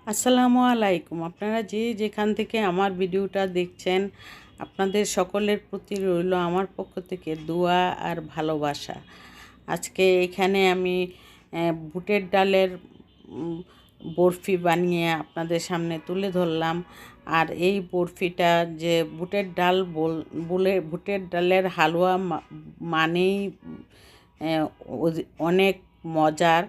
আসসালামু আলাইকুম। আপনারা যে যেখান থেকে আমার ভিডিওটা দেখছেন, আপনাদের সকলের প্রতি রইল আমার পক্ষ থেকে দোয়া আর ভালোবাসা। আজকে এখানে আমি বুটের ডালের বরফি বানিয়ে আপনাদের সামনে তুলে ধরলাম। আর এই বরফিটা যে বুটের ডাল বলে বুটের ডালের হালুয়া মানেই অনেক মজার।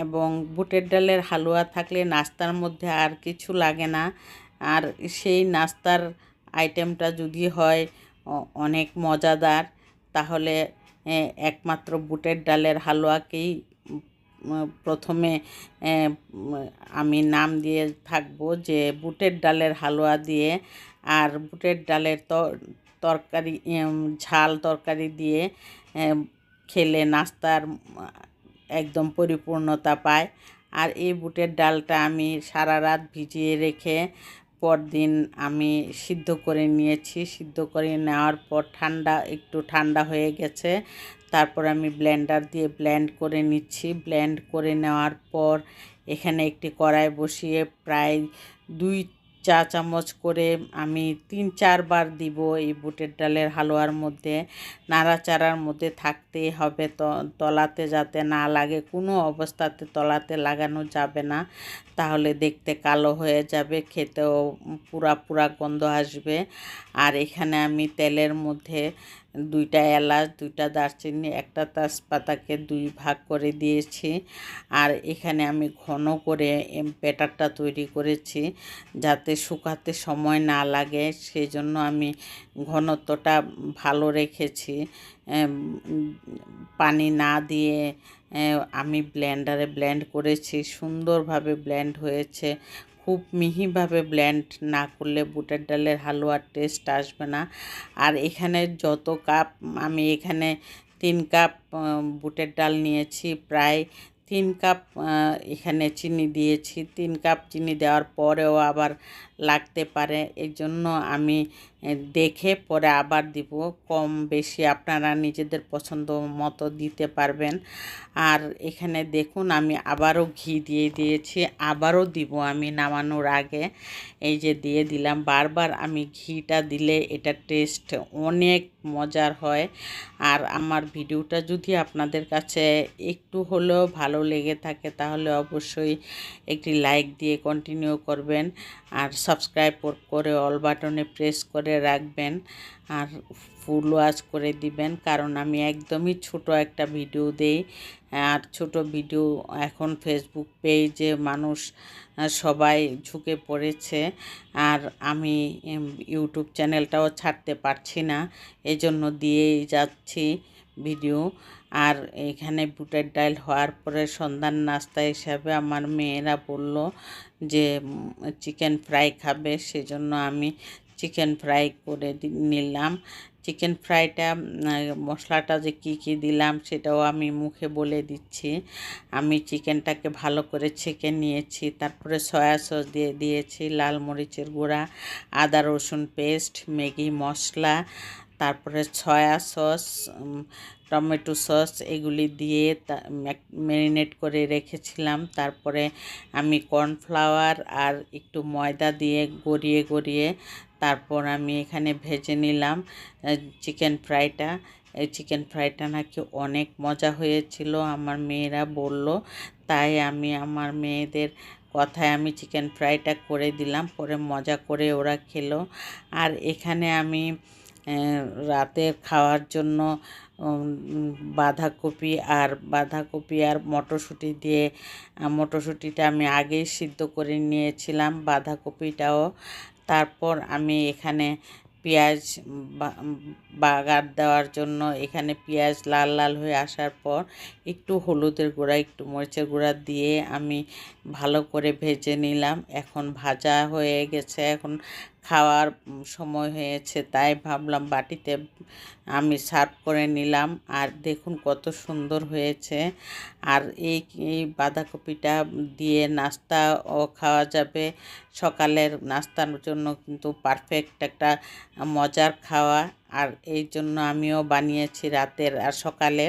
এবং বুটের ডালের হালুয়া থাকলে নাস্তার মধ্যে আর কিছু লাগে না। আর সেই নাস্তার আইটেমটা যদি হয় অনেক মজাদার, তাহলে একমাত্র বুটের ডালের হালুয়াকেই প্রথমে আমি নাম দিয়ে থাকবো যে বুটের ডালের হালুয়া দিয়ে। আর বুটের ডালের তরকারি, ঝাল তরকারি দিয়ে খেলে নাস্তার একদম পরিপূর্ণতা পায়। আর এই বুটের ডালটা আমি সারা রাত ভিজিয়ে রেখে পরদিন আমি সিদ্ধ করে নিয়েছি। সিদ্ধ করে নেওয়ার পর একটু ঠান্ডা হয়ে গেছে। তারপর আমি ব্লেন্ডার দিয়ে ব্লেন্ড করে নিচ্ছি। ব্লেন্ড করে নেওয়ার পর এখানে একটি কড়াই বসিয়ে প্রায় 2 চা চামচ করে আমি 3-4 বার দিব এই বুটের ডালের হালুয়ার মধ্যে। নাড়াচাড়ার মধ্যে থাকতেই হবে, তলাতে যাতে না লাগে, কোনো অবস্থাতে তলাতে লাগানো যাবে না, তাহলে দেখতে কালো হয়ে যাবে, খেতেও পুরা গন্ধ আসবে। আর এখানে আমি তেলের মধ্যে 2টা এলাচ, 2টা দারচিনি, একটা তেজপাতাকে 2 ভাগ করে দিয়েছি। আর এখানে আমি ঘন করে ব্যাটারটা তৈরি করেছি যাতে শুকাতে সময় না লাগে, সেই জন্য আমি ঘনত্বটা ভালো রেখেছি। পানি না দিয়ে আমি ব্লেন্ডারে ব্লেন্ড করেছি, সুন্দরভাবে ব্লেন্ড হয়েছে। খুব মিহিভাবে ব্লেন্ড না করলে বুটের ডালের হালুয়ার টেস্ট আসবে না। আর এখানে যত কাপ, আমি এখানে 3 কাপ বুটের ডাল নিয়েছি, প্রায় 3 কাপ এখানে চিনি দিয়েছি। 3 কাপ চিনি দেওয়ার পরেও আবার লাগতে পারে, এই জন্য আমি দেখে পরে আবার দিব। কম বেশি আপনারা নিজেদের পছন্দ মতো দিতে পারবেন। আর এখানে দেখুন আমি আবারও ঘি দিয়ে দিয়েছি, আবারও দিব আমি নামানোর আগে। এই যে দিয়ে দিলাম। বারবার আমি ঘিটা দিলে এটা টেস্ট অনেক মজার হয়। আর আমার ভিডিওটা যদি আপনাদের কাছে একটু হলেও ভালো লেগে থাকে, তাহলে অবশ্যই একটি লাইক দিয়ে কন্টিনিউ করবেন। আর সাবস্ক্রাইব করে অল বাটনে প্রেস করে রাখবেন। আর ফুল ওয়াচ করে দিবেন, কারণ আমি একদমই ছোট একটা ভিডিও দেই। আর ছোট ভিডিও এখন ফেসবুক পেজে মানুষ সবাই ঝুঁকে পড়েছে। আর আমি ইউটিউব চ্যানেলটাও ছাড়তে পারছি না, এজন্য দিয়েই যাচ্ছি ভিডিও। আর এখানে বুটের ডাল হওয়ার পরে সন্ধ্যার নাস্তা হিসাবে আমার মেয়েরা বলল যে চিকেন ফ্রাই খাবে, সেজন্য আমি চিকেন ফ্রাই করে নিলাম। চিকেন ফ্রাইটা মশলাটা যে কি দিলাম সেটাও আমি মুখে বলে দিচ্ছি। আমি চিকেনটাকে ভালো করে ছেঁকে নিয়েছি, তারপরে সয়া সস দিয়ে দিয়েছি, লাল মরিচের গুঁড়া, আদা রসুন পেস্ট, ম্যাগি মশলা, তারপরে সয়া সস, টমেটো সস, এগুলি দিয়ে ম্যারিনেট করে রেখেছিলাম। তারপরে আমি কর্নফ্লাওয়ার আর একটু ময়দা দিয়ে গড়িয়ে তারপর আমি এখানে ভেজে নিলাম চিকেন ফ্রাইটা। এই চিকেন ফ্রাইটা নাকি অনেক মজা হয়েছিল, আমার মেয়েরা বলল। তাই আমি আমার মেয়েদের কথায় আমি চিকেন ফ্রাইটা করে দিলাম, পরে মজা করে ওরা খেলো। আর এখানে আমি রাতের খাওয়ার জন্য বাঁধাকপি আর মটরশুঁটি দিয়ে, মটরশুঁটিটা আমি আগেই সিদ্ধ করে নিয়েছিলাম, বাঁধাকপিটাও। তারপর আমি এখানে পেঁয়াজ বাগার দেওয়ার জন্য এখানে পেঁয়াজ লাল হয়ে আসার পর একটু হলুদের গুঁড়া, একটু মরিচের গুঁড়া দিয়ে আমি ভালো করে ভেজে নিলাম। এখন ভাজা হয়ে গেছে, এখন খাওয়ার সময় হয়েছে, তাই ভাবলাম বাটিতে আমি সার্ভ করে নিলাম। আর দেখুন কত সুন্দর হয়েছে। আর এই বাঁধাকপিটা দিয়ে নাস্তাও খাওয়া যাবে, সকালের নাস্তার জন্য কিন্তু পারফেক্ট একটা মজার খাওয়া। আর এই জন্য আমিও বানিয়েছি রাতের আর সকালের।